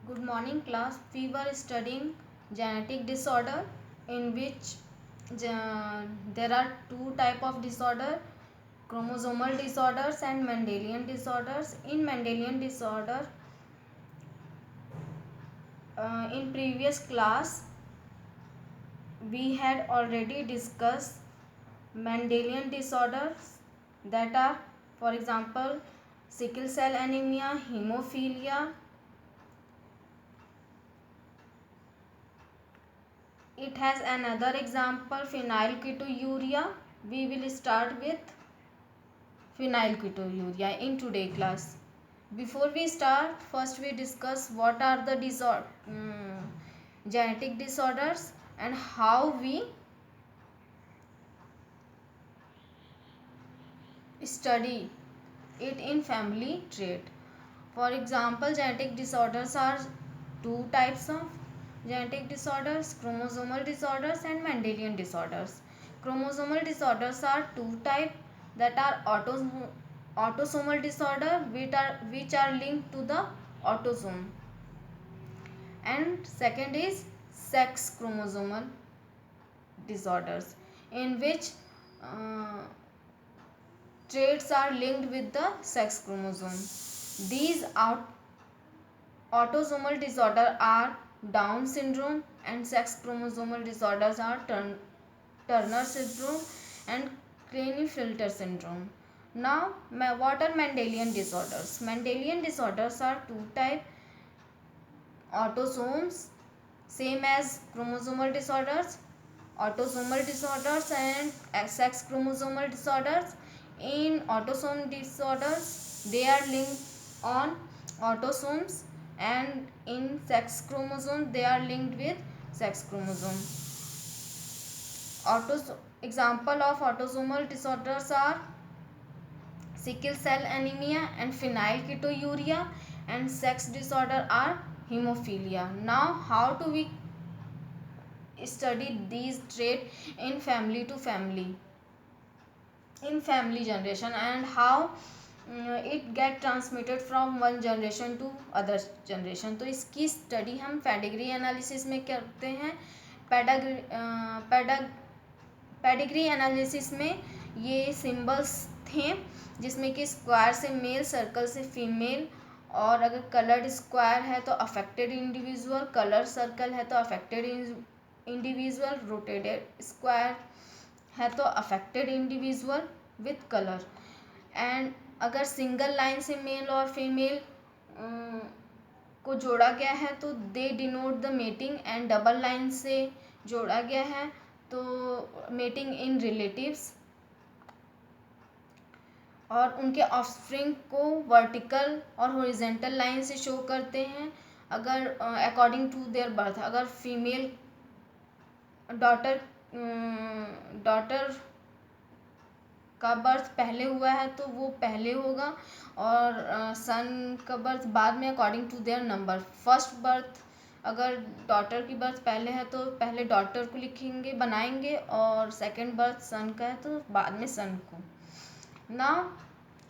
Good morning class. We were studying genetic disorder in which there are two type of disorder, chromosomal disorders and Mendelian disorders. In Mendelian disorder, in previous class we had already discussed Mendelian disorders, that are, for example, sickle cell anemia, hemophilia. It has another example, phenylketonuria. We will start with phenylketonuria in today class. Before we start, first we discuss what are the genetic disorders and how we study it in family trait. For example, genetic disorders are two types of genetic disorders, chromosomal disorders and Mendelian disorders. Chromosomal disorders are two types, that are autosomal disorder which are linked to the autosome, and second is sex chromosomal disorders in which uh, traits are linked with the sex chromosome. These autosomal disorders are Down syndrome, and sex chromosomal disorders are Turner syndrome and Klinefelter syndrome. Now, what are Mendelian disorders? Mendelian disorders are two types: autosomes, same as chromosomal disorders, autosomal disorders and sex chromosomal disorders. In autosome disorders, they are linked on autosomes, and in sex chromosome they are linked with sex chromosome. Example of autosomal disorders are sickle cell anemia and phenylketonuria, and sex disorder are hemophilia. Now, how do we study these traits in family to family, in family generation, and how it get transmitted from one generation to other generation? तो इसकी study हम pedigree analysis में करते हैं. Pedigree analysis में ये symbols थे, जिसमें कि स्क्वायर से मेल, सर्कल से फीमेल, और अगर कलर्ड स्क्वायर है तो अफेक्टेड इंडिविजुअल, कलर सर्कल है तो अफेक्टेड इंडिविजुअल, रोटेटेड स्क्वायर है तो affected individual with colour. And अगर सिंगल लाइन से मेल और फीमेल को जोड़ा गया है तो they denote the mating, and double line से जोड़ा गया है तो मेटिंग इन रिलेटिव्स, और उनके ऑफस्प्रिंग को वर्टिकल और हॉरिजेंटल लाइन से शो करते हैं अगर अकॉर्डिंग टू देयर बर्थ. अगर फीमेल डॉटर का बर्थ पहले हुआ है तो वो पहले होगा, और सन का बर्थ बाद में according to their number. First birth, अगर डॉटर की बर्थ पहले है तो पहले डॉटर को लिखेंगे, बनाएंगे, और सेकंड बर्थ सन का है तो बाद में सन को. ना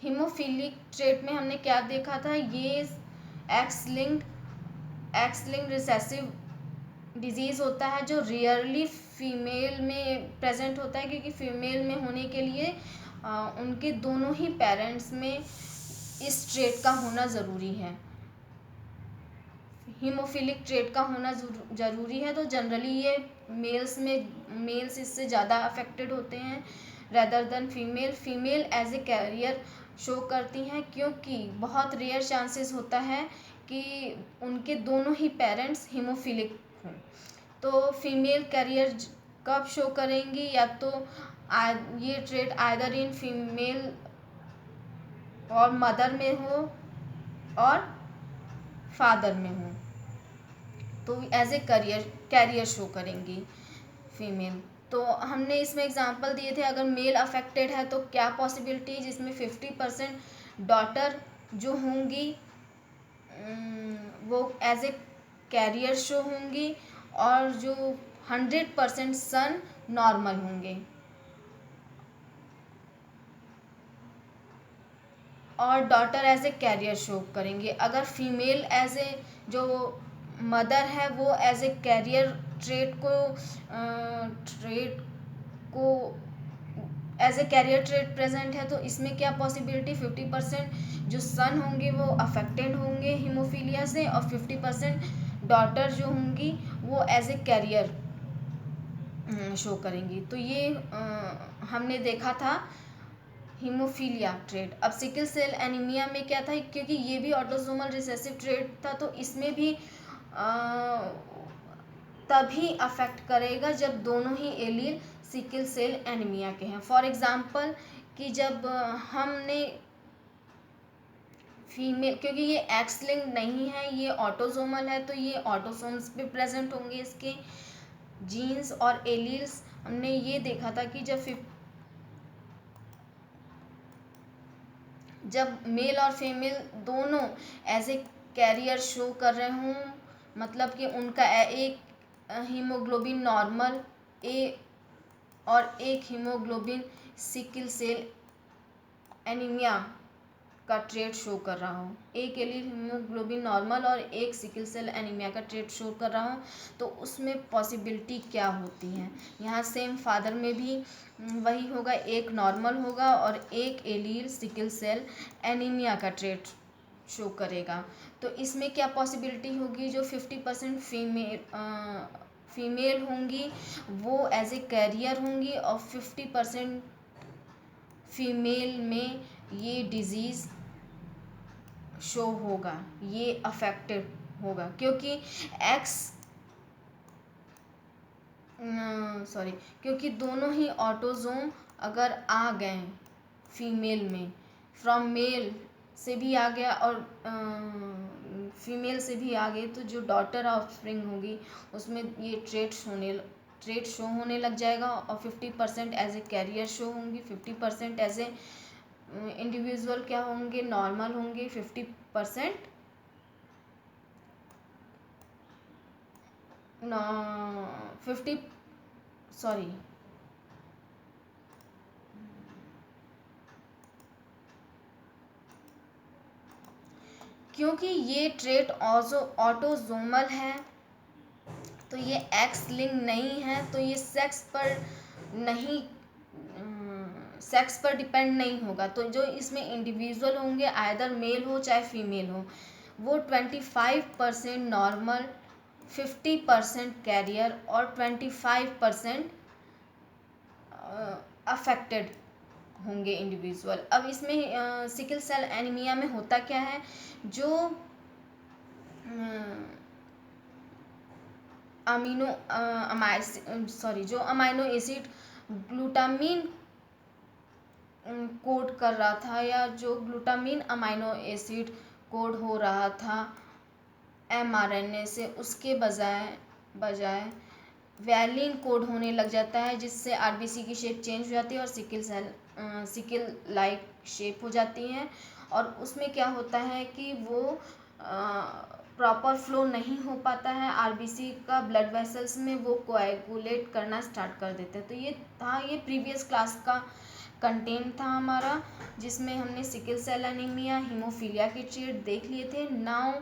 हीमोफिलिक ट्रेट में हमने क्या देखा था, ये एक्स लिंक्ड रिसेसिव डिजीज़ होता है जो रियरली फीमेल में प्रेजेंट होता है, क्योंकि फीमेल में होने के लिए उनके दोनों ही पेरेंट्स में इस ट्रेट का होना ज़रूरी है, हीमोफिलिक ट्रेट का होना ज़रूरी है. तो जनरली ये मेल्स इससे ज़्यादा अफेक्टेड होते हैं rather than female as a carrier show करती हैं, क्योंकि बहुत रेयर चांसेस होता है कि उनके दोनों ही पेरेंट्स हीमोफिलिक हों. तो फीमेल कैरियर कब शो करेंगी, या तो ये ट्रेट आइदर इन फीमेल और मदर में हो और फादर में हो, तो एज ए कैरियर शो करेंगी फीमेल. तो हमने इसमें एग्जांपल दिए थे, अगर मेल अफेक्टेड है तो क्या पॉसिबिलिटी, जिसमें 50% डॉटर जो होंगी वो एज ए कैरियर शो होंगी, और जो 100% सन नॉर्मल होंगे. और daughter as a carrier show करेंगे। अगर फीमेल एज ए जो मदर है वो एज ए कैरियर ट्रेट को as a carrier trait present है, तो इसमें क्या पॉसिबिलिटी 50% जो सन होंगे वो अफेक्टेड होंगे हीमोफीलिया से, और 50% डॉटर जो होंगी वो एज ए कैरियर शो करेंगी। तो ये हमने देखा था हीमोफीलिया ट्रेट। अब सिकल सेल एनीमिया में क्या था, क्योंकि ये भी ऑटोसोमल रिसेसिव ट्रेट था, तो इसमें भी तभी अफेक्ट करेगा जब दोनों ही एलील सिकल सेल एनीमिया के हैं। फॉर एग्जांपल कि जब हमने फीमेल, क्योंकि ये एक्स लिंक नहीं है, ये ऑटोसोमल है, तो ये ऑटोसोम्स पे प्रेजेंट होंगे इसके जीन्स और एलील्स। हमने ये देखा था कि जब मेल और फीमेल दोनों एज ए कैरियर शो कर रहे हों, मतलब कि उनका एक हीमोग्लोबिन नॉर्मल ए और एक हीमोग्लोबिन सिकल सेल एनीमिया का ट्रेट शो कर रहा हो, एक एलील हीमोग्लोबिन नॉर्मल और एक सिकल सेल एनीमिया का ट्रेट शो कर रहा हो, तो उसमें पॉसिबिलिटी क्या होती है। यहाँ सेम फादर में भी वही होगा, एक नॉर्मल होगा और एक एलील सिकल सेल एनीमिया का ट्रेट शो करेगा। तो इसमें क्या पॉसिबिलिटी होगी, जो 50% फीमेल होंगी वो एज ए कैरियर होंगी, और 50% फीमेल में ये डिजीज़ शो होगा, ये अफेक्टेड होगा, क्योंकि क्योंकि दोनों ही ऑटोजोम अगर आ गए फीमेल में, फ्रॉम मेल से भी आ गया और फीमेल से भी आ गए, तो जो डॉटर ऑफस्प्रिंग होगी उसमें ये ट्रेट शो होने लग जाएगा, और 50% एज ए कैरियर शो होंगी, 50% एज ए इंडिविजुअल क्या होंगे, नॉर्मल होंगे, 50% 50 सॉरी क्योंकि ये ट्रेट ऑटोजोमल है, तो ये एक्स लिंक नहीं है, तो ये सेक्स पर डिपेंड नहीं होगा। तो जो इसमें इंडिविजुअल होंगे, आइदर मेल हो चाहे फीमेल हो, वो 25% नॉर्मल, 50% कैरियर और 25% अफेक्टेड होंगे इंडिविजुअल। अब इसमें सिकल सेल एनीमिया में होता क्या है, जो जो अमाइनो एसिड ग्लूटामीन कोड कर रहा था, या जो ग्लूटामीन अमाइनो एसिड कोड हो रहा था mRNA से, उसके बजाय वैलिन कोड होने लग जाता है, जिससे आरबीसी की शेप चेंज हो जाती है और सिकल लाइक शेप हो जाती है। और उसमें क्या होता है कि वो प्रॉपर फ्लो नहीं हो पाता है आरबीसी का ब्लड वेसल्स में, वो कोएगुलेट करना स्टार्ट कर देते हैं। तो ये प्रीवियस क्लास का कंटेंट था हमारा, जिसमें हमने सिकल सेल एनीमिया, हीमोफीलिया के ट्रेट देख लिए थे। नाउ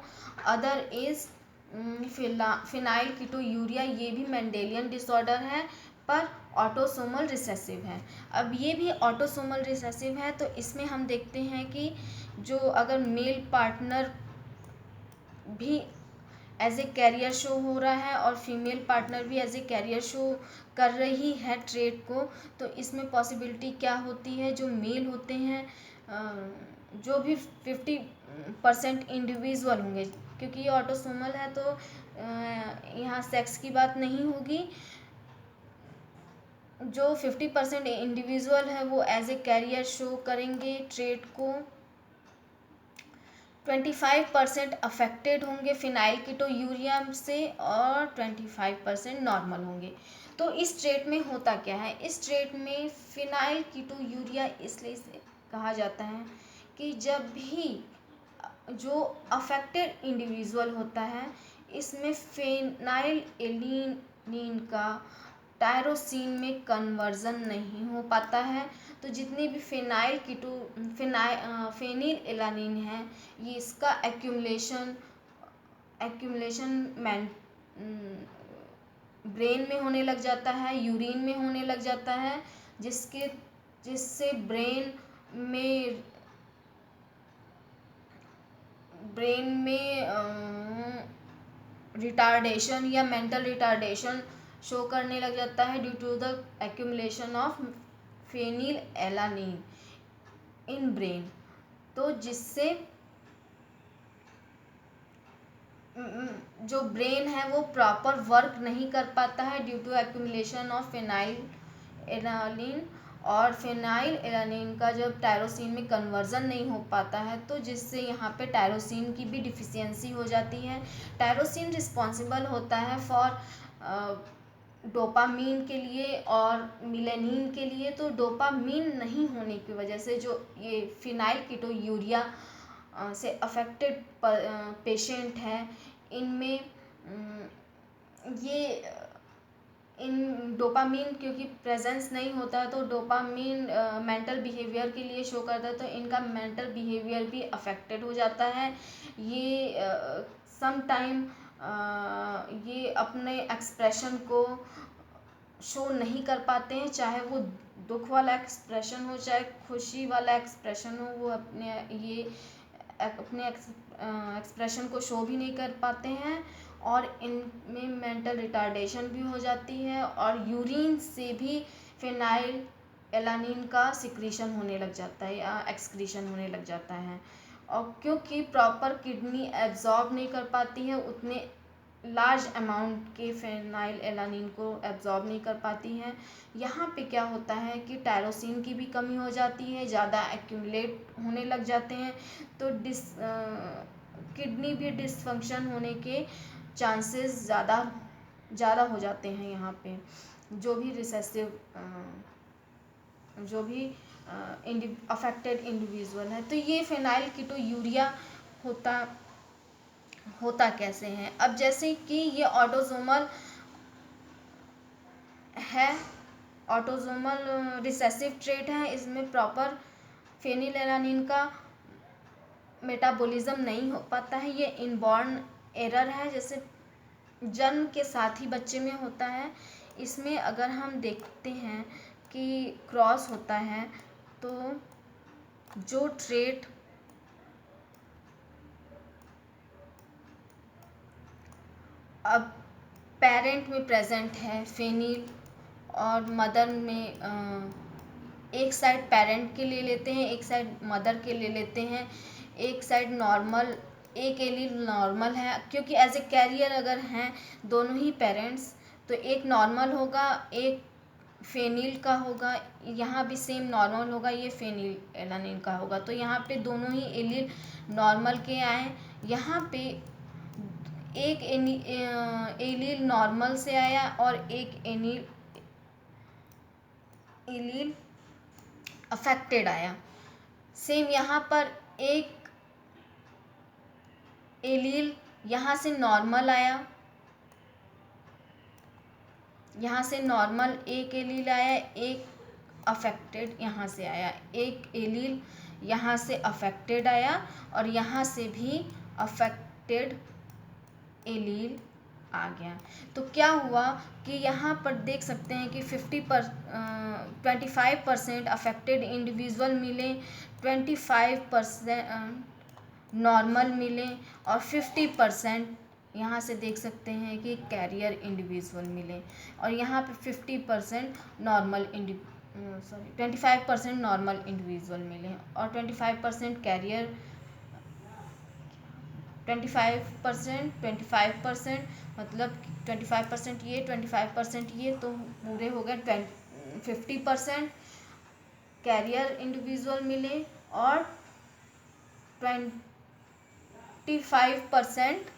अदर इज फिनाइल कीटोयूरिया, ये भी मेंडेलियन डिसऑर्डर है पर ऑटोसोमल रिसेसिव है। अब ये भी ऑटोसोमल रिसेसिव है, तो इसमें हम देखते हैं कि जो अगर मेल पार्टनर भी एज ए कैरियर शो हो रहा है और फीमेल पार्टनर भी एज ए कैरियर शो कर रही है ट्रेट को, तो इसमें पॉसिबिलिटी क्या होती है, जो मेल होते हैं जो भी 50% इंडिविजुअल होंगे, क्योंकि ये ऑटोसोमल है तो यहाँ सेक्स की बात नहीं होगी। जो 50% इंडिविजुअल है वो एज ए कैरियर शो करेंगे ट्रेट को, 25% अफेक्टेड होंगे फिनाइल कीटोयूरिया से और 25% नॉर्मल होंगे। तो इस ट्रेट में होता क्या है, इस ट्रेट में फिनाइल कीटोयूरिया इसलिए से कहा जाता है कि जब भी जो अफेक्टेड इंडिविजुअल होता है, इसमें फेनाइल एलिनीन का टायरोसिन में कन्वर्जन नहीं हो पाता है। तो जितनी भी फेनिल एलानिन है, ये इसका एक्यूमुलेशन ब्रेन में होने लग जाता है, यूरिन में होने लग जाता है, जिससे ब्रेन में रिटार्डेशन या मेंटल रिटार्डेशन शो करने लग जाता है due to the accumulation of phenylalanine in brain. तो जिससे जो ब्रेन है वो प्रॉपर वर्क नहीं कर पाता है due to accumulation of phenylalanine, और फेनाइल एलानिन का जब टायरोसिन में कन्वर्जन नहीं हो पाता है, तो जिससे यहाँ पे टायरोसिन की भी डिफिशियंसी हो जाती है। टायरोसिन रिस्पॉन्सिबल होता है फॉर डोपामीन के लिए और मिलेनिन के लिए। तो डोपामीन नहीं होने की वजह से जो ये फिनाइल कीटोयूरिया से अफेक्टेड पेशेंट है, इनमें इन डोपामीन क्योंकि प्रेजेंस नहीं होता है, तो डोपामीन मेंटल बिहेवियर के लिए शो करता है, तो इनका मेंटल बिहेवियर भी अफेक्टेड हो जाता है। ये सम टाइम ये अपने एक्सप्रेशन को शो नहीं कर पाते हैं, चाहे वो दुख वाला एक्सप्रेशन हो चाहे खुशी वाला एक्सप्रेशन हो, वो अपने एक्सप्रेशन को शो भी नहीं कर पाते हैं, और इनमें मेंटल रिटार्डेशन भी हो जाती है, और यूरिन से भी फेनाइल एलानिन का सिक्रीशन होने लग जाता है या एक्सक्रीशन होने लग जाता है। और क्योंकि प्रॉपर किडनी एब्जॉर्ब नहीं कर पाती है, उतने लार्ज अमाउंट के फेनाइल एलानिन को एब्जॉर्ब नहीं कर पाती हैं, यहाँ पे क्या होता है कि टायरोसिन की भी कमी हो जाती है, ज़्यादा एक्यूमुलेट होने लग जाते हैं, तो किडनी भी डिसफंक्शन होने के चांसेस ज़्यादा हो जाते हैं। यहाँ पे जो भी अफेक्टेड इंडिविजुअल है। तो ये फेनाइल कीटोयूरिया होता कैसे हैं? अब जैसे कि ये ऑटोसोमल रिसेसिव ट्रेट है, इसमें प्रॉपर फेनिलएलानिन का मेटाबॉलिज्म नहीं हो पाता है, ये इनबॉर्न एरर है, जैसे जन्म के साथ ही बच्चे में होता है। इसमें अगर हम देखते हैं कि क्रॉस होता है, तो जो ट्रेट अब पेरेंट में प्रेजेंट है फेनिल, और मदर में एक साइड पेरेंट के ले लेते हैं, एक साइड मदर के ले लेते हैं, एक साइड नॉर्मल, एक एलील नॉर्मल है, क्योंकि एज ए कैरियर अगर हैं दोनों ही पेरेंट्स, तो एक नॉर्मल होगा एक फेनिल का होगा, यहाँ भी सेम नॉर्मल होगा, ये फेनिल एलानिन का होगा। तो यहाँ पे दोनों ही एलील नॉर्मल के आए, यहाँ पे एक एलील नॉर्मल से आया और एक एलील अफेक्टेड आया। सेम यहाँ पर एक एलील यहाँ से नॉर्मल आया, यहाँ से नॉर्मल एक एलील आया, एक अफेक्टेड यहाँ से आया, एक एलील यहाँ से अफेक्टेड आया, और यहाँ से भी अफेक्टेड एलील आ गया। तो क्या हुआ कि यहाँ पर देख सकते हैं कि 25% अफेक्टेड इंडिविजुअल मिले, 25% नॉर्मल मिले, और 50% यहाँ से देख सकते हैं कि कैरियर इंडिविजुअल मिले, और यहाँ पे 25% नॉर्मल 25% नॉर्मल इंडिविजुअल मिले, और 25% कैरियर 25% मतलब 25% ये 25% ये, तो पूरे हो गए 50% कैरियर इंडिविजुअल मिले, और 25%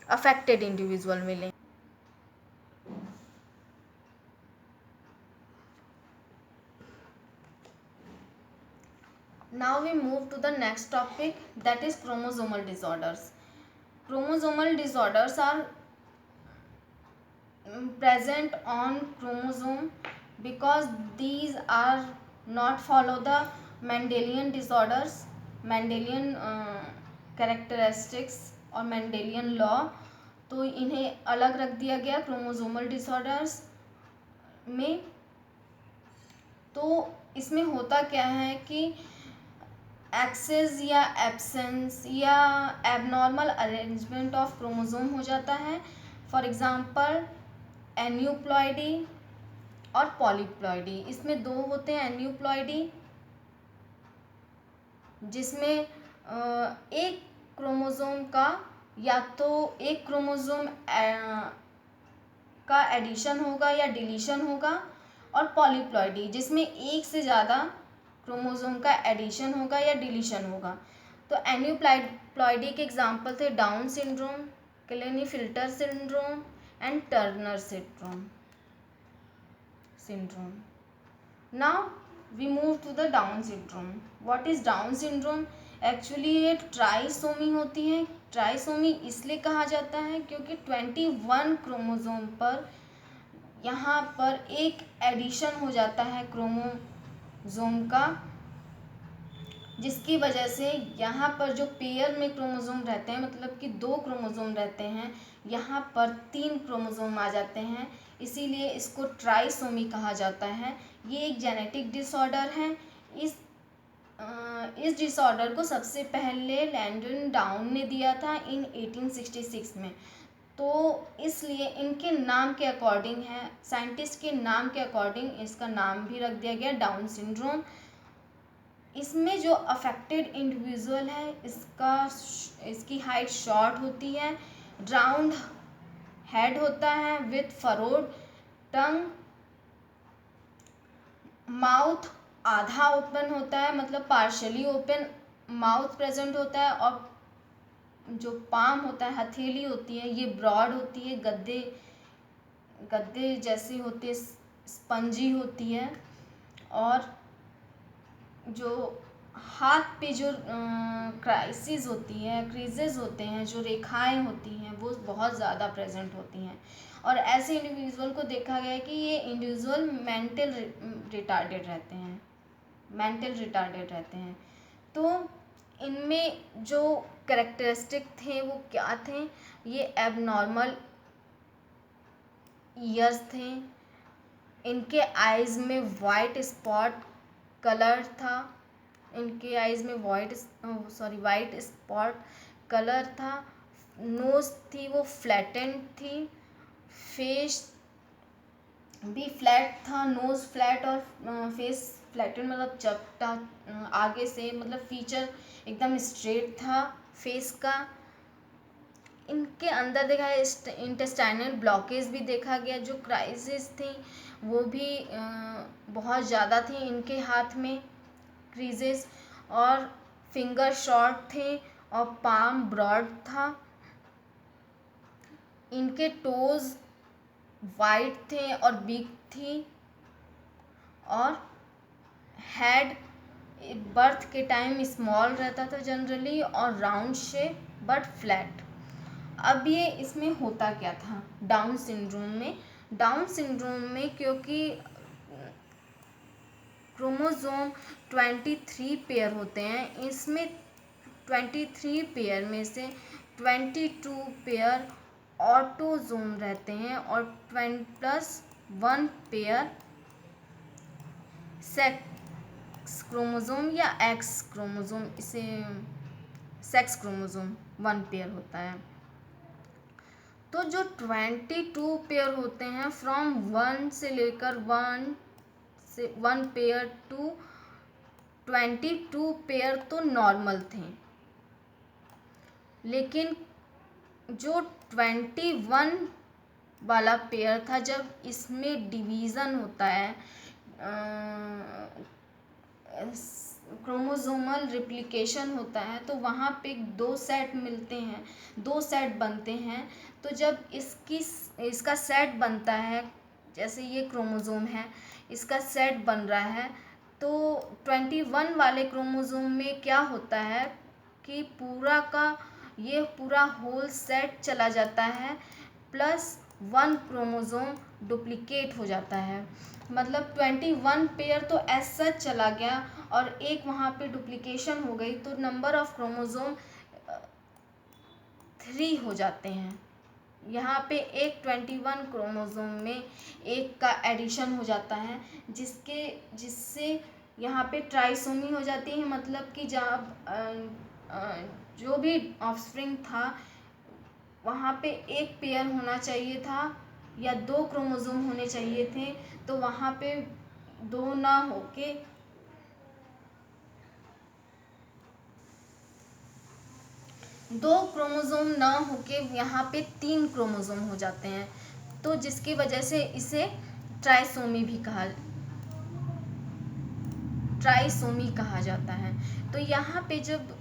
अफेक्टेड इंडिविजुअल मिले। Now we move to the next topic, that is chromosomal disorders. Chromosomal disorders are present on chromosome because these are not follow the Mendelian disorders, Mendelian characteristics और Mendelian law, तो इन्हें अलग रख दिया गया chromosomal disorders में। तो इसमें होता क्या है कि एक्सेस या एब्सेंस या एबनॉर्मल अरेंजमेंट ऑफ क्रोमोसोम हो जाता है। फॉर एग्जांपल एन्यूप्लॉइडी और पॉलीप्लॉइडी, इसमें दो होते हैं। एन्यूप्लॉइडी जिसमें एक क्रोमोसोम का या तो एक क्रोमोसोम का एडिशन होगा या डिलीशन होगा, और पॉलीप्लॉइडी जिसमें एक से ज़्यादा क्रोमोसोम का एडिशन होगा या डिलीशन होगा। तो एन्यूप्लॉइडी के एग्जांपल थे down syndrome, Klinefelter syndrome and Turner syndrome. Now we move to the Down syndrome. What is Down syndrome? Actually ये ट्राइसोमी होती है। ट्राइसोमी इसलिए कहा जाता है क्योंकि 21 क्रोमोसोम पर यहाँ पर एक एडिशन हो जाता है क्रोमोसोम का, जिसकी वजह से यहाँ पर जो पेयर में क्रोमोसोम रहते हैं, मतलब कि 2 क्रोमोसोम रहते हैं, यहाँ पर 3 क्रोमोसोम आ जाते हैं, इसीलिए इसको ट्राइसोमी कहा जाता है। ये एक जेनेटिक डिसऑर्डर है। इस डिसऑर्डर को सबसे पहले लैंडन डाउन ने दिया था इन 1866 में। तो इसलिए इनके नाम के अकॉर्डिंग है, साइंटिस्ट के नाम के अकॉर्डिंग इसका नाम भी रख दिया गया डाउन सिंड्रोम। इसमें जो अफेक्टेड इंडिविजुअल है इसकी हाइट शॉर्ट होती है, राउंड हेड होता है विथ फरोड टंग, माउथ आधा ओपन होता है, मतलब पार्शली ओपन माउथ प्रेजेंट होता है, और जो पाम होता है, हथेली होती है, ये ब्रॉड होती है, गद्दे जैसी होती है, स्पंजी होती है, और जो हाथ पे जो क्राइसिस होती है, क्रीजेस होते हैं, जो रेखाएं होती हैं, वो बहुत ज़्यादा प्रेजेंट होती हैं। और ऐसे इंडिविजुअल को देखा गया है कि ये इंडिविजुअल मेंटल रिटार्डेड रहते हैं। तो इनमें जो कैरेक्टरिस्टिक थे वो क्या थे? ये एबनॉर्मल ईयर्स थे, इनके आइज़ में वाइट स्पॉट कलर था, वाइट स्पॉट कलर था, नोज थी वो फ्लैटेंड थी, फेस भी फ्लैट था, नोज फ्लैट और फेस फ्लैटेंड मतलब चपटा आगे से, मतलब फीचर एकदम स्ट्रेट था फेस का। इनके अंदर देखा है इंटेस्टाइनल ब्लॉकेज भी देखा गया, जो क्राइसिस थी वो भी बहुत ज़्यादा थी इनके हाथ में क्रीजेस, और फिंगर शॉर्ट थे और पाम ब्रॉड था। इनके टोज वाइट थे और बिग थी, और हेड बर्थ के टाइम स्मॉल रहता था जनरली, और राउंड शेप बट फ्लैट। अब ये इसमें होता क्या था डाउन सिंड्रोम में क्योंकि क्रोमोसोम 23 पेयर होते हैं, इसमें 23 पेयर में से 22 पेयर ऑटोसोम रहते हैं और 20+1 पेयर सेक्स क्रोमोसोम या एक्स क्रोमोसोम, इसे सेक्स क्रोमोसोम 1 पेयर होता है। तो जो 22 पेयर होते हैं फ्रॉम 1 से लेकर 1 पेयर टू 22 पेयर तो नॉर्मल थे, लेकिन जो 21 वाला पेयर था, जब इसमें डिवीज़न होता है, क्रोमोसोमल रिप्लिकेशन होता है, तो वहाँ पे 2 सेट मिलते हैं, 2 सेट बनते हैं। तो जब इसका सेट बनता है, जैसे ये क्रोमोसोम है, इसका सेट बन रहा है, तो 21 वाले क्रोमोसोम में क्या होता है कि पूरा होल सेट चला जाता है, प्लस 1 क्रोमोसोम डुप्लीकेट हो जाता है। मतलब 21 पेयर तो एज सच चला गया और एक वहाँ पे डुप्लीकेशन हो गई, तो नंबर ऑफ क्रोमोसोम 3 हो जाते हैं। यहाँ पे एक 21 क्रोमोसोम में एक का एडिशन हो जाता है, जिससे यहाँ पे ट्राइसोमी हो जाती है। मतलब कि जब जो भी ऑफस्प्रिंग था वहाँ पे एक पेयर होना चाहिए था या 2 क्रोमोसोम होने चाहिए थे, तो वहाँ पे 2 ना होके 2 क्रोमोसोम ना होके यहाँ पे 3 क्रोमोसोम हो जाते हैं, तो जिसकी वजह से इसे ट्राइसोमी कहा जाता है। तो यहाँ पे जब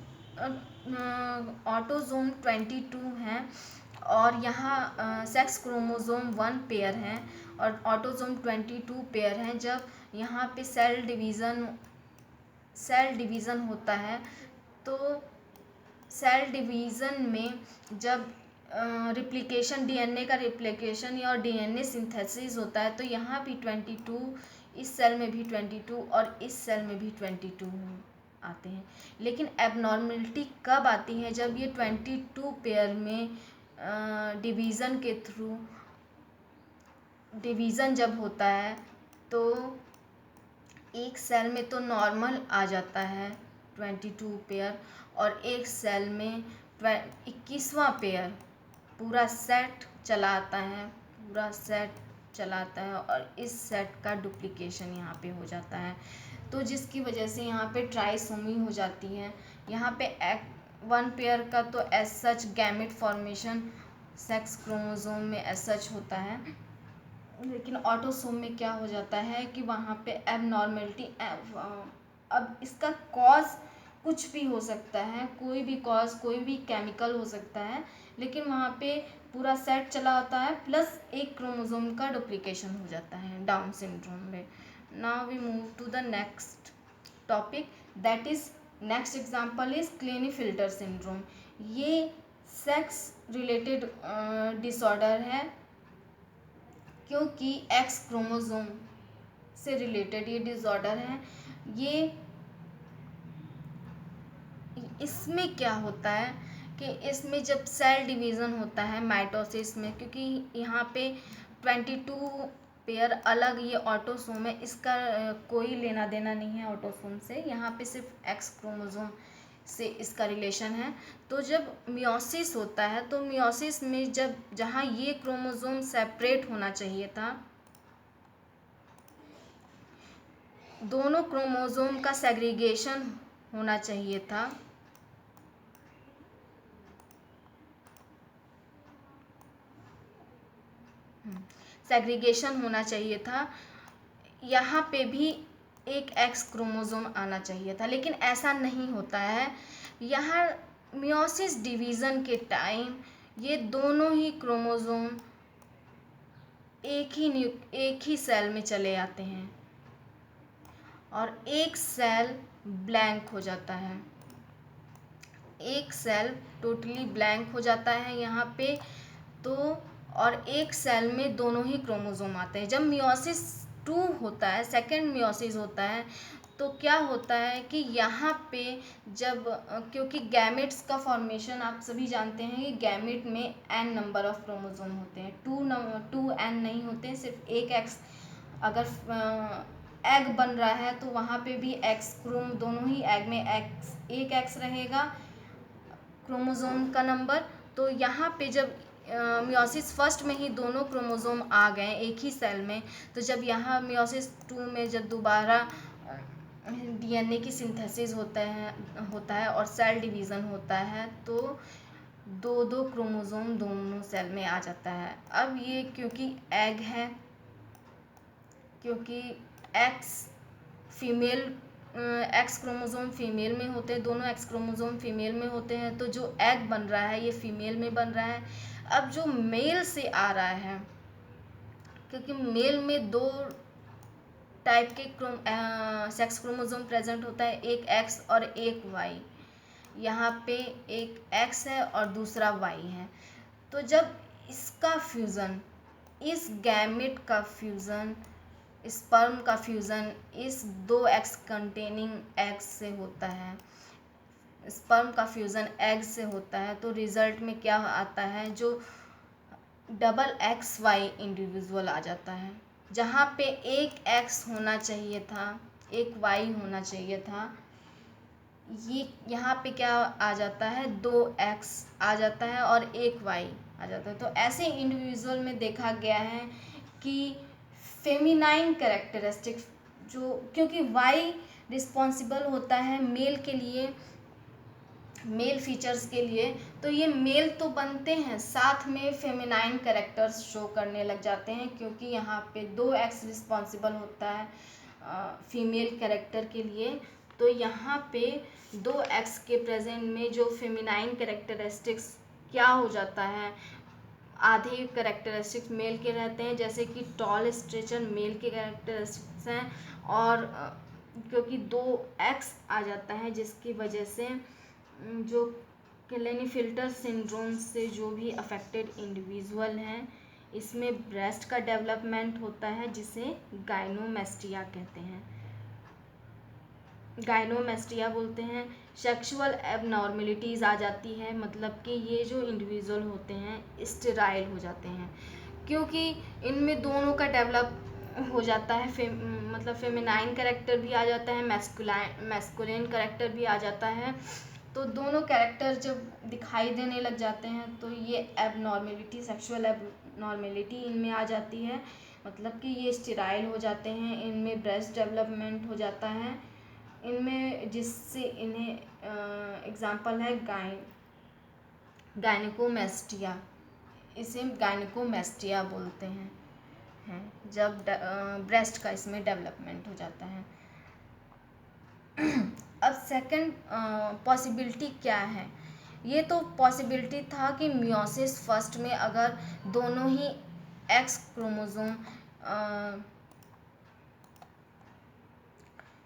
ऑटोसोम 22 हैं और यहाँ सेक्स क्रोमोसोम 1 पेयर हैं और ऑटोसोम 22 पेयर हैं, जब यहाँ पे सेल डिवीज़न होता है, तो सेल डिवीज़न में जब रिप्लिकेशन, डीएनए का रिप्लिकेशन और डीएनए सिंथेसिस होता है, तो यहाँ भी 22, इस सेल में भी 22 और इस सेल में भी 22 आते हैं। लेकिन एबनॉर्मलिटी कब आती है? जब ये 22 पेयर में डिवीज़न के थ्रू डिवीज़न जब होता है, तो एक सेल में तो नॉर्मल आ जाता है 22 पेयर, और एक सेल में 21वां पेयर पूरा सेट चलाता है और इस सेट का डुप्लीकेशन यहाँ पे हो जाता है, तो जिसकी वजह से यहाँ पे ट्राइसोमी हो जाती है। यहाँ पे 1 पेयर का तो as such gamete formation sex chromosome में एज सच होता है, लेकिन ऑटोसोम में क्या हो जाता है कि वहाँ पे एबनॉर्मेलिटी, अब इसका कॉज कुछ भी हो सकता है, कोई भी कॉज, कोई भी केमिकल हो सकता है, लेकिन वहाँ पे पूरा सेट चला होता है प्लस एक क्रोमोसोम का डुप्लीकेशन हो जाता है डाउन सिंड्रोम में। Now we move to the next topic, that is next example is Klinefelter syndrome. ये सेक्स रिलेटेड डिसऑर्डर है, क्योंकि एक्स क्रोमोसोम से रिलेटेड ये डिसऑर्डर है। ये इसमें क्या होता है कि इसमें जब सेल डिवीज़न होता है माइटोसिस में, क्योंकि यहाँ पे 22 पेयर अलग ये ऑटोसोम है, इसका कोई लेना देना नहीं है ऑटोसोम से, यहाँ पे सिर्फ एक्स क्रोमोसोम से इसका रिलेशन है। तो जब मियोसिस होता है, तो मियोसिस में जब जहाँ ये क्रोमोसोम सेपरेट होना चाहिए था, दोनों क्रोमोसोम का सेग्रीगेशन होना चाहिए था, यहाँ पे भी एक एक्स क्रोमोसोम आना चाहिए था, लेकिन ऐसा नहीं होता है। यहाँ मियोसिस डिवीज़न के टाइम ये दोनों ही क्रोमोसोम एक ही सेल में चले आते हैं और एक सेल ब्लैंक हो जाता है, एक सेल टोटली ब्लैंक हो जाता है यहाँ पे। तो और एक सेल में दोनों ही क्रोमोसोम आते हैं। जब मियोसिस 2 होता है, सेकेंड मियोसिस होता है, तो क्या होता है कि यहाँ पे जब क्योंकि गैमेट्स का फॉर्मेशन आप सभी जानते हैं कि गैमेट में n नंबर ऑफ क्रोमोसोम होते हैं, 2n नहीं होते हैं, सिर्फ एक एक्स। अगर एग बन रहा है तो वहाँ पे भी एक्स दोनों ही एग में एक एक्स रहेगा क्रोमोसोम का नंबर। तो यहाँ पे जब मियोसिस फर्स्ट में ही दोनों क्रोमोसोम आ गए एक ही सेल में, तो जब यहाँ मियोसिस 2 में जब दोबारा डीएनए की सिंथेसिस होता है और सेल डिवीज़न होता है, तो दो क्रोमोसोम दोनों सेल में आ जाता है। अब ये क्योंकि एग है, क्योंकि एक्स क्रोमोसोम फीमेल में होते हैं, दोनों एक्स क्रोमोसोम फीमेल में होते हैं, तो जो एग बन रहा है ये फीमेल में बन रहा है। अब जो मेल से आ रहा है, क्योंकि मेल में 2 टाइप के सेक्स क्रोमोसोम प्रेजेंट होता है, एक एक्स और एक वाई। यहाँ पे एक एक्स है और दूसरा वाई है। तो जब इसका फ्यूज़न इस गैमेट का फ्यूज़न, स्पर्म का फ्यूज़न इस 2 एग्स कंटेनिंग एग्स से होता है, स्पर्म का फ्यूज़न एग से होता है, तो रिज़ल्ट में क्या आता है, जो डबल एक्स वाई इंडिविजुअल आ जाता है। जहाँ पे एक एक्स होना चाहिए था, एक वाई होना चाहिए था, ये यहाँ पे क्या आ जाता है, 2 एक्स आ जाता है और एक वाई आ जाता है। तो ऐसे इंडिविजुअल में देखा गया है कि फेमिनाइन कैरेक्टरिस्टिक्स जो, क्योंकि वाई रिस्पॉन्सिबल होता है मेल के लिए, मेल फीचर्स के लिए, तो ये मेल तो बनते हैं, साथ में फेमिनाइन कैरेक्टर्स शो करने लग जाते हैं, क्योंकि यहाँ पे 2 एक्स रिस्पॉन्सिबल होता है फीमेल कैरेक्टर के लिए। तो यहाँ पे 2 एक्स के प्रेजेंट में जो फेमिनाइन कैरेक्टरिस्टिक्स क्या हो जाता है, आधे कैरेक्टरिस्टिक्स मेल के रहते हैं, जैसे कि टॉल स्ट्रेचर मेल के कैरेक्टरिस्टिक्स हैं, और क्योंकि 2 एक्स आ जाता है जिसकी वजह से जो क्लेनीफिल्टर सिंड्रोम से जो भी अफेक्टेड इंडिविजुअल हैं, इसमें ब्रेस्ट का डेवलपमेंट होता है, जिसे गाइनोमेस्टिया कहते हैं, गाइनोमेस्टिया बोलते हैं। सेक्सुअल एबनॉर्मेलिटीज़ आ जाती है, मतलब कि ये जो इंडिविजुअल होते हैं स्टेराइल हो जाते हैं, क्योंकि इनमें दोनों का डेवलप हो जाता है, मतलब फेमिनाइन कैरेक्टर भी आ जाता है, मैस्कुलिन कैरेक्टर भी आ जाता है। तो दोनों कैरेक्टर जब दिखाई देने लग जाते हैं तो ये एबनॉर्मेलिटी, सेक्सुअल एबनॉर्मेलिटी इनमें आ जाती है, मतलब कि ये स्टेराइल हो जाते हैं, इनमें ब्रेस्ट डेवलपमेंट हो जाता है इनमें, जिससे इन्हें एग्जांपल है गायनिकोमेस्टिया, इसे गायनिकोमेस्टिया बोलते हैं जब ब्रेस्ट का इसमें डेवलपमेंट हो जाता है। अब सेकंड पॉसिबिलिटी क्या है, ये तो पॉसिबिलिटी था कि मियोसिस फर्स्ट में अगर दोनों ही एक्स क्रोमोसोम,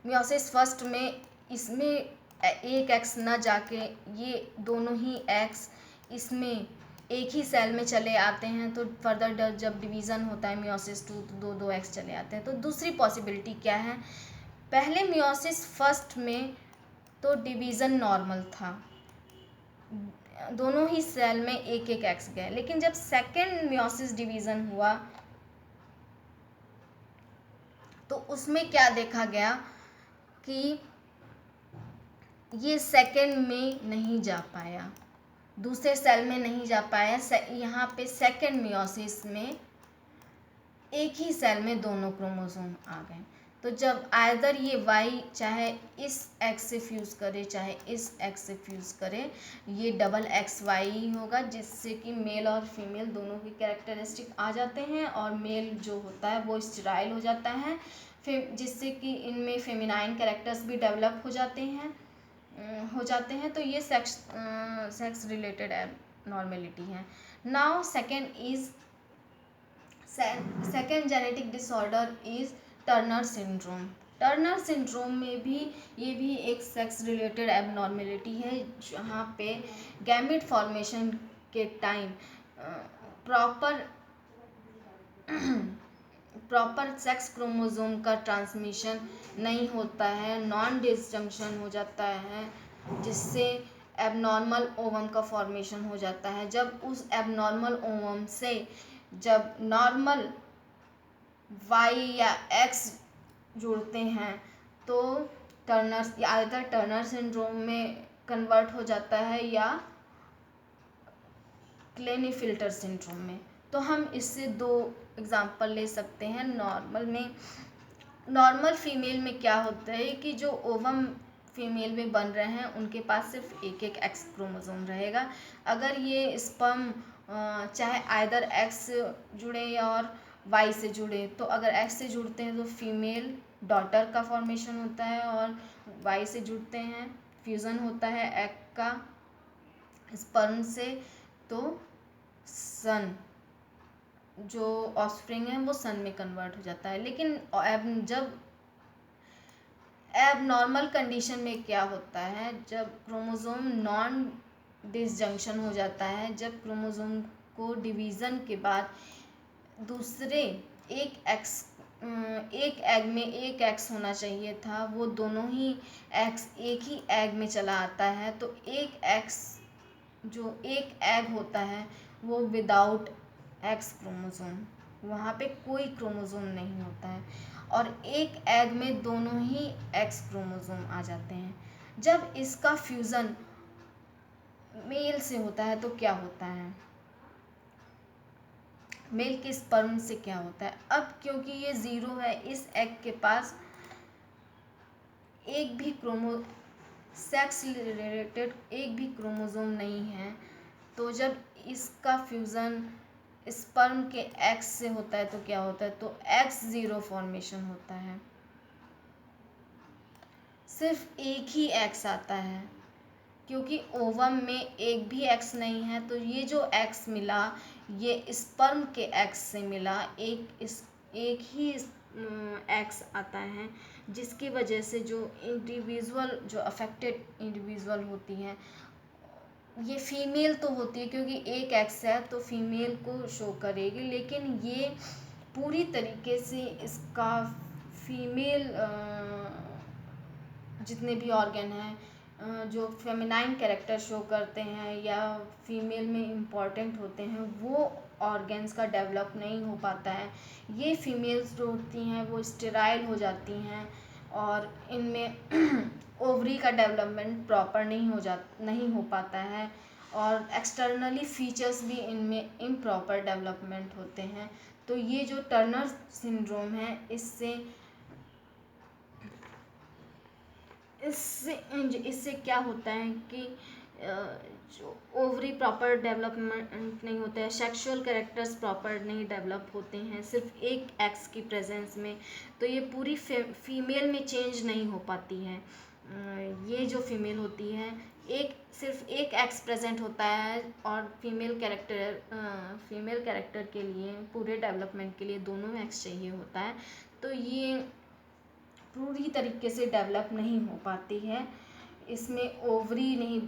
मियोसिस फर्स्ट में इसमें एक एक्स न जाके ये दोनों ही एक्स इसमें एक ही सेल में चले आते हैं, तो फर्दर जब डिवीज़न होता है मियोसिस 2 तो 2 एक्स चले आते हैं। तो दूसरी पॉसिबिलिटी क्या है, पहले मियोसिस फर्स्ट में तो डिवीज़न नॉर्मल था, दोनों ही सेल में एक एक एक्स गए, लेकिन जब सेकेंड मियोसिस डिवीज़न हुआ तो उसमें क्या देखा गया कि ये सेकेंड में नहीं जा पाया, दूसरे सेल में नहीं जा पाया, यहाँ पे सेकेंड मियोसिस में एक ही सेल में दोनों क्रोमोसोम आ गए। तो जब आइदर ये वाई चाहे इस एक्स से फ्यूज़ करे चाहे इस एक्स से फ्यूज़ करे, ये डबल एक्स वाई ही होगा, जिससे कि मेल और फीमेल दोनों के कैरेक्टरिस्टिक आ जाते हैं, और मेल जो होता है वो स्टेराइल हो जाता है, फिर जिससे कि इनमें फेमिनाइन कैरेक्टर्स भी डेवलप हो जाते हैं। तो ये सेक्स रिलेटेड एबनॉर्मेलिटी है। Now second genetic disorder is Turner syndrome. Turner syndrome में भी ये भी एक सेक्स रिलेटेड एबनॉर्मेलिटी है, जहाँ पे गैमेट फॉर्मेशन के टाइम प्रॉपर सेक्स क्रोमोसोम का ट्रांसमिशन नहीं होता है, नॉन डिसजंक्शन हो जाता है, जिससे एबनॉर्मल ओवम का फॉर्मेशन हो जाता है। जब उस एबनॉर्मल ओवम से जब नॉर्मल वाई या एक्स जुड़ते हैं तो टर्नर सिंड्रोम में कन्वर्ट हो जाता है, या क्लेनीफिल्टर सिंड्रोम में। तो हम इससे 2 एग्जांपल ले सकते हैं। नॉर्मल फीमेल में क्या होता है कि जो ओवम फीमेल में बन रहे हैं उनके पास सिर्फ एक एक एक्स क्रोमोसोम रहेगा। अगर ये स्पर्म चाहे आइदर एक्स जुड़े या और वाई से जुड़े, तो अगर एक्स से जुड़ते हैं तो फीमेल डॉटर का फॉर्मेशन होता है, और वाई से जुड़ते हैं फ्यूज़न होता है एग का स्पर्म से, तो सन जो ऑफस्प्रिंग है वो सन में कन्वर्ट हो जाता है। लेकिन जब एबनॉर्मल कंडीशन में क्या होता है, जब क्रोमोसोम नॉन डिसजंक्शन हो जाता है, जब क्रोमोसोम को डिवीज़न के बाद दूसरे एक एग में एक एक्स होना चाहिए था, वो दोनों ही एक्स एक ही एग में चला आता है। तो एक एक्स जो एक एग होता है वो विदाउट एक्स क्रोमोसोम, वहाँ पे कोई क्रोमोसोम नहीं होता है, और एक एग में दोनों ही एक्स क्रोमोसोम आ जाते हैं। जब इसका फ्यूज़न मेल से होता है तो क्या होता है, मेल के स्पर्म से क्या होता है। अब क्योंकि ये ज़ीरो है, इस एग के पास एक भी सेक्स रिलेटेड एक भी क्रोमोसोम नहीं है, तो जब इसका फ्यूज़न स्पर्म के एक्स से होता है तो क्या होता है, तो एक्स ज़ीरो फॉर्मेशन होता है, सिर्फ एक ही एक्स आता है। क्योंकि ओवम में एक भी एक्स नहीं है, तो ये जो एक्स मिला ये स्पर्म के एक्स से मिला, एक ही एक्स आता है, जिसकी वजह से जो इंडिविजुअल जो अफेक्टेड इंडिविजुअल होती हैं, ये फीमेल तो होती है क्योंकि एक एक्स है तो फीमेल को शो करेगी, लेकिन ये पूरी तरीके से इसका फीमेल जितने भी ऑर्गन हैं जो फेमिनाइन कैरेक्टर शो करते हैं या फीमेल में इम्पॉर्टेंट होते हैं, वो ऑर्गन्स का डेवलप नहीं हो पाता है। ये फीमेल्स जो होती हैं वो स्टेराइल हो जाती हैं, और इनमें ओवरी का डेवलपमेंट प्रॉपर नहीं हो पाता है, और एक्सटर्नली फीचर्स भी इनमें इम्प्रॉपर डेवलपमेंट होते हैं। तो ये जो टर्नर सिंड्रोम है, इससे क्या होता है कि जो ओवरी प्रॉपर डेवलपमेंट नहीं होता है, सेक्सुअल कैरेक्टर्स प्रॉपर नहीं डेवलप होते हैं सिर्फ एक एक्स की प्रेजेंस में, तो ये पूरी फीमेल में चेंज नहीं हो पाती है। ये जो फीमेल होती है, सिर्फ एक एक्स प्रेजेंट होता है, और फीमेल कैरेक्टर के लिए पूरे डेवलपमेंट के लिए दोनों एक्स चाहिए होता है, तो ये पूरी तरीके से डेवलप नहीं हो पाती है। इसमें ओवरी नहीं,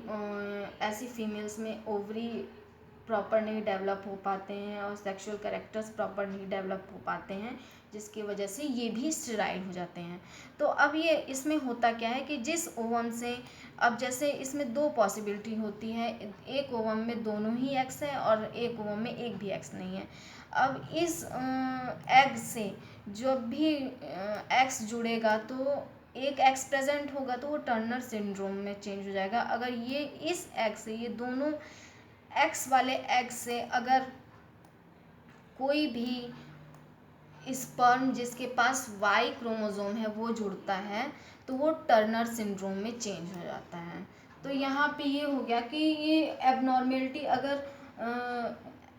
ऐसी फीमेल्स में ओवरी प्रॉपर नहीं डेवलप हो पाते हैं, और सेक्सुअल कैरेक्टर्स प्रॉपर नहीं डेवलप हो पाते हैं, जिसकी वजह से ये भी स्टेराइल हो जाते हैं। तो अब ये इसमें होता क्या है कि जिस ओवम से, अब जैसे इसमें दो पॉसिबिलिटी होती है, एक ओवम में दोनों ही एक्स है और एक ओवम में एक भी एक्स नहीं है। अब इस एग से जब भी एक्स जुड़ेगा तो एक एक्स प्रेजेंट होगा, तो वो टर्नर सिंड्रोम में चेंज हो जाएगा। अगर ये इस एग से, ये दोनों एक्स वाले एग से अगर कोई भी स्पर्म जिसके पास वाई क्रोमोसोम है वो जुड़ता है, तो वो टर्नर सिंड्रोम में चेंज हो जाता है। तो यहाँ पे ये हो गया कि ये एबनॉर्मेलिटी अगर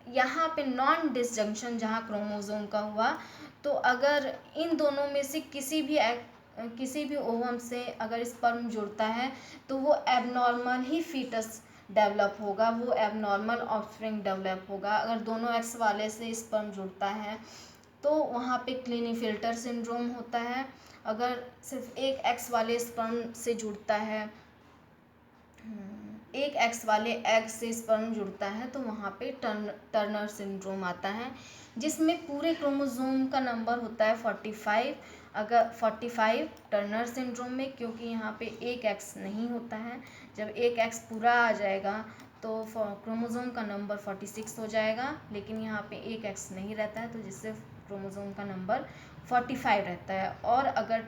यहाँ पे नॉन डिसजंक्शन जहाँ क्रोमोसोम का हुआ, तो अगर इन दोनों में से किसी भी ओवम से अगर स्पर्म जुड़ता है, तो वो एबनॉर्मल ही फीटस डेवलप होगा, वो एबनॉर्मल ऑफस्प्रिंग डेवलप होगा। अगर दोनों एक्स वाले से स्पर्म जुड़ता है तो वहाँ पे क्लिनीफिल्टर सिंड्रोम होता है। अगर सिर्फ एक एक्स वाले स्पर्म से जुड़ता है, एक एक्स वाले एग से स्पर्म जुड़ता है, तो वहाँ पे टर्नर सिंड्रोम आता है, जिसमें पूरे क्रोमोसोम का नंबर होता है 45। अगर 45 टर्नर सिंड्रोम में, क्योंकि यहाँ पे एक एक्स नहीं होता है, जब एक एक्स पूरा आ जाएगा तो क्रोमोसोम का नंबर 46 हो जाएगा, लेकिन यहाँ पे एक एक्स नहीं रहता है, तो जिससे क्रोमोसोम का नंबर 45 रहता है। और अगर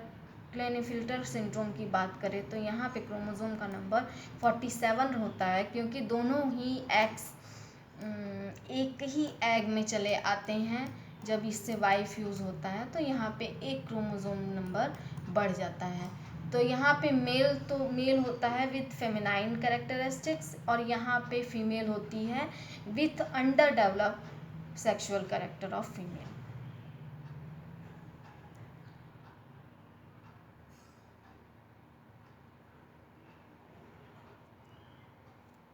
क्लिनेफिल्टर सिंड्रोम की बात करें तो यहाँ पे क्रोमोसोम का नंबर 47 होता है, क्योंकि दोनों ही एक्स एक ही एग में चले आते हैं। जब इससे वाई फ्यूज़ होता है तो यहाँ पे एक क्रोमोसोम नंबर बढ़ जाता है। तो यहाँ पे मेल होता है विथ फेमिनाइन कैरेक्टरिस्टिक्स, और यहाँ पे फीमेल होती है with under develop sexual character of female.